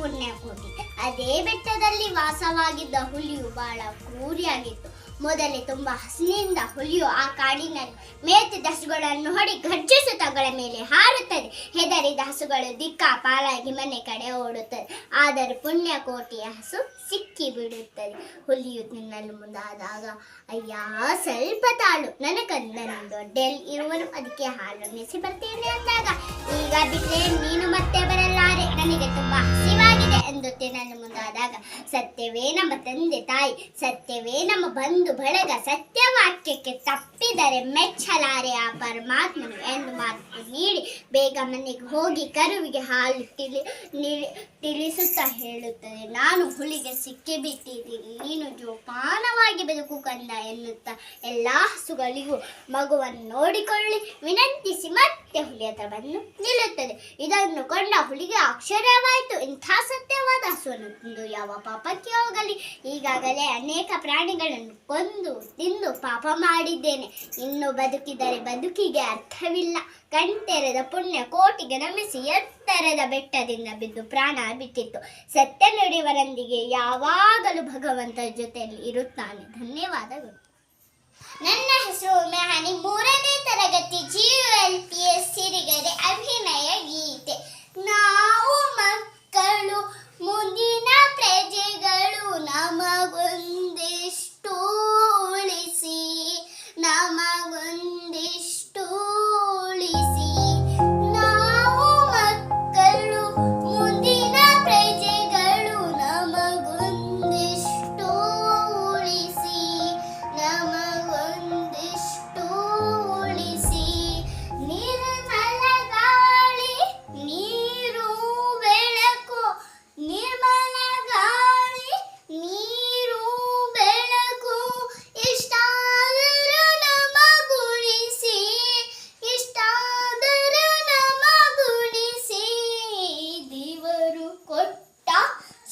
ಪುಣ್ಯಕೋಟಿ. ಅದೇ ಬೆಟ್ಟದಲ್ಲಿ ವಾಸವಾಗಿದ್ದ ಹುಲಿಯು ಬಹಳ ಕ್ರೂರಿಯಾಗಿತ್ತು. ಮೊದಲೇ ತುಂಬಾ ಹಸಿನಿಂದ ಹುಲಿಯು ಆ ಕಾಡಿನಲ್ಲಿ ಮೇಯ್ತಿದ್ದ ಹಸುಗಳನ್ನು ಹೊಡಿ ಗರ್ಜಿಸುತ್ತ ಅವುಗಳ ಮೇಲೆ ಹಾರುತ್ತದೆ. ಹೆದರಿದ ಹಸುಗಳು ದಿಕ್ಕಾಪಾಲಾಗಿ ಮನೆ ಕಡೆ ಓಡುತ್ತದೆ. ಆದರೆ ಪುಣ್ಯಕೋಟಿಯ ಹಸು ಸಿಕ್ಕಿ ಬಿಡುತ್ತದೆ. ಹುಲಿಯು ತಿನ್ನಲು ಮುಂದಾದಾಗ, ಅಯ್ಯ ಸ್ವಲ್ಪ ತಾಳು, ನನ್ನ ಕಂದನಿಂದ ದೊಡ್ಡೆಲ್ ಇರುವನು, ಅದಕ್ಕೆ ಹಾಲನ್ನಿಸಿ ಬರ್ತೇನೆ ಅಂದಾಗ, ಈಗ ಬಿಟ್ಟರೆ ನೀನು ಮತ್ತೆ ಬರಲಾರೆ, ನನಗೆ ತುಂಬಾ ಹಸಿವಾಗಿದೆ ಎಂದು ತಿನ್ನಲು ಮುಂದಾದಾಗ, ಸತ್ಯವೇ ನಮ್ಮ ತಂದೆ ತಾಯಿ, ಸತ್ಯವೇ ನಮ್ಮ ಬಂಧು ಬಳಗ, ಸತ್ಯವಾಕ್ಯಕ್ಕೆ ತಪ್ಪಿದರೆ ಮೆಚ್ಚಲಾರೆ ಆ ಪರಮಾತ್ಮನು ಎಂದು ಮಾತು ನೀಡಿ ಬೇಗ ಮನೆಗೆ ಹೋಗಿ ಕರುವಿಗೆ ಹಾಲು ತಿಳಿಸುತ್ತಾ ಹೇಳುತ್ತದೆ, ನಾನು ಹುಲಿಗೆ ಸಿಕ್ಕಿಬಿಟ್ಟಿದ್ದೀನಿ, ನೀನು ಜೋಪಾನವಾಗಿ ಬದುಕು ಕಂದ ಎನ್ನುತ್ತಾ ಎಲ್ಲ ಹಸುಗಳಿಗೂ ಮಗುವನ್ನು ನೋಡಿಕೊಳ್ಳಿ ವಿನಂತಿಸಿ ಮತ್ತೆ ಹುಲಿ ಹತ್ರ ಬಂದು ನಿಲ್ಲುತ್ತದೆ. ಇದನ್ನು ಕೊಂಡ ಹುಲಿಗೆ ಆಶ್ಚರ್ಯವಾಯಿತು. ಇಂಥ ಸತ್ಯವಾದ ಹಸುವನ್ನು ತಿಂದು ಯಾವ ಪಾಪಕ್ಕೆ ಹೋಗಲಿ, ಈಗಾಗಲೇ ಅನೇಕ ಪ್ರಾಣಿಗಳನ್ನು ಕೊಂದು ತಿಂದು ಪಾಪ ಮಾಡಿದ್ದೇನೆ, ಇನ್ನು ಬದುಕಿದರೆ ಬದುಕಿಗೆ ಅರ್ಥವಿಲ್ಲ. ಕಣ್ತೆರೆದ ಪುಣ್ಯ ಕೋಟಿಗೆ ನಮಿಸಿ ಎತ್ತರದ ಬೆಟ್ಟದಿಂದ ಬಿದ್ದು ಪ್ರಾಣ ಬಿಟ್ಟಿತ್ತು. ಸತ್ಯ ನುಡಿಯವರೊಂದಿಗೆ ಯಾವಾಗಲೂ ಭಗವಂತ ಜೊತೆಯಲ್ಲಿ ಇರುತ್ತಾನೆ. ಧನ್ಯವಾದಗಳು. ನನ್ನ ಹೆಸರು ಮೆಹನಿ, 3ನೇ ತರಗತಿ GULPS ಸಿರಿಗೆರೆ. ಅಭಿನಯ ಗೀತೆ. ನಾವು ಮಕ್ಕಳು ಮುಂದಿನ ಪ್ರಜೆಗಳು, ನಮಗೊಂದಿಷ್ಟು ಉಳಿಸಿ, ನಮಗೊಂದಿಷ್ಟು ಉಳಿಸಿ. ನಾವು ಮಕ್ಕಳು ಮುಂದಿನ ಪ್ರಜೆಗಳು, ನಮಗೊಂದಿಷ್ಟು ಉಳಿಸಿ, ನಮಗೊಂದಿಷ್ಟು ಉಳಿಸಿ. ನಿರ್ಮಲ ಗಾಳಿ ನೀರು ಬೆಳಕು, ನಿರ್ಮಲ ಗಾಳಿ ನೀರು ಬೆಳಕು, ಇಷ್ಟಾದರೂ ನಮಗುಳಿಸಿ, ಇಷ್ಟಾದರೂ ನಮಗುಳಿಸಿ. ದೇವರು ಕೊಟ್ಟ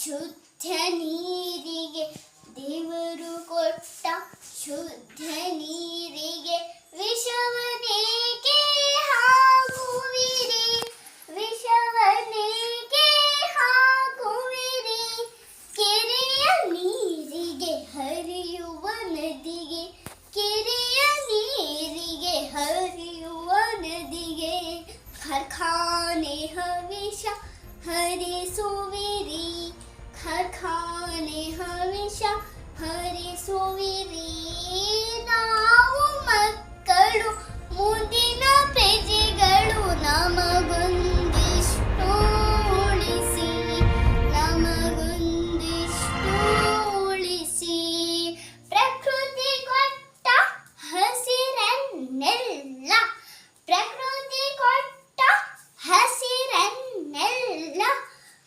ಶುದ್ಧ ನೀರಿಗೆ, ದೇವರು ಕೊಟ್ಟ ಶುದ್ಧ ನೀರಿಗೆ ವಿಷವನೇಕೆ ಹಾಕುವಿರಿ, ವಿಷವನೇಕೆ ಹಾಕುವಿರಿ. ಕೆರೆಯ ನೀರಿಗೆ ಹರಿಯುವ ನದಿಗೆ, ಕೆರೆಯ ನೀರಿಗೆ ಹರಿಯುವ ನದಿಗೆ, ಕಾರ್ಖಾನೆ ಹವಿಷ ಹರಿಸುವಿರಿ, ಕಾರ್ಖಾನೆ ಹವಿಷ ಹರಿಸುವಿರಿ. ನಾವು ಮಕ್ಕಳು ಮುಂದಿನ ಪ್ರಜೆಗಳು, ನಮಗೊಂದಿಷ್ಟು ಉಳಿಸಿ, ನಮಗೊಂದಿಷ್ಟು ಉಳಿಸಿ. ಪ್ರಕೃತಿ ಕೊಟ್ಟ ಹಸಿರನ್ನೆಲ್ಲ, ಪ್ರಕೃತಿ ಕೊಟ್ಟ ಹಸಿರನ್ನೆಲ್ಲ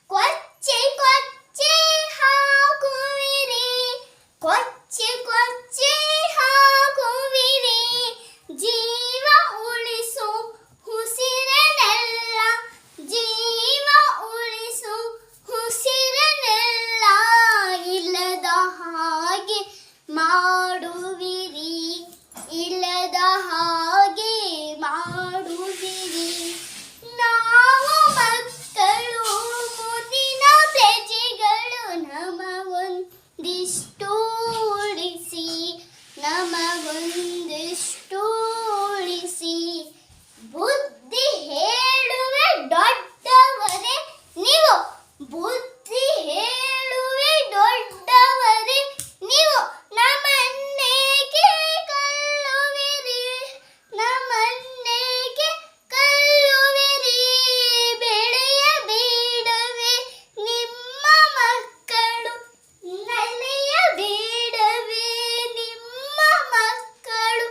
ಕೊಚ್ಚಿ ಕೊಚ್ಚಿ ಹಾಕುವಿರಿ, ಕೊಚ್ಚಿ ಕೊಚ್ಚಿ ಹಾಕುವಿರಿ. ಜೀವ ಉಳಿಸು ಉಸಿರನ್ನೆಲ್ಲ, ಜೀವ ಉಳಿಸು ಉಸಿರನ್ನೆಲ್ಲ, ಇಲ್ಲದ ಹಾಗೆ ಮಾಡುವಿರಿ, ಇಲ್ಲದ ಹಾಗೆ ಮಾಡುವಿರಿ. ನಾವು ಮಕ್ಕಳು ಮುಂದಿನ ಪ್ರಜೆಗಳು, ನಮಗೊಂದಿಷ್ಟು ಉಳಿಸಿ, ನಮಗೊಂದಿಷ್ಟು ಉಳಿಸಿ. ಬುದ್ಧಿ ಹೇಳುವೆ ದೊಡ್ಡವರೇ ನೀವು, ಬುದ್ಧಿ ಹೇಳುವೆ ದೊಡ್ಡವರೇ ನೀವು, ನಮ್ಮನ್ನೇಕೆ ಕಲ್ಲುವಿರಿ, ನಮ್ಮನ್ನೇಕೆ ಕಲ್ಲುವಿರಿ. ಬೆಳೆಯಬೇಡವೇ ನಿಮ್ಮ ಮಕ್ಕಳು, ನಲಿಯಬೇಡವೇ ನಿಮ್ಮ ಮಕ್ಕಳು.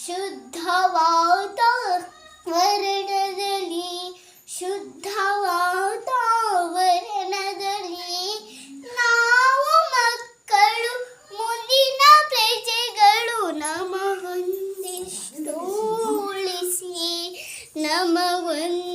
ಶುದ್ಧ ವಾತಾವರಣದಲ್ಲಿ, ಶುದ್ಧ ವಾತಾವರಣದಲ್ಲಿ. ನಾವು ಮಕ್ಕಳು ಮುಂದಿನ ಪ್ರಜೆಗಳು, ನಮಗೊಂದಿಷ್ಟು ಉಳಿಸಿ, ನಮಗೊಂದಿಷ್ಟು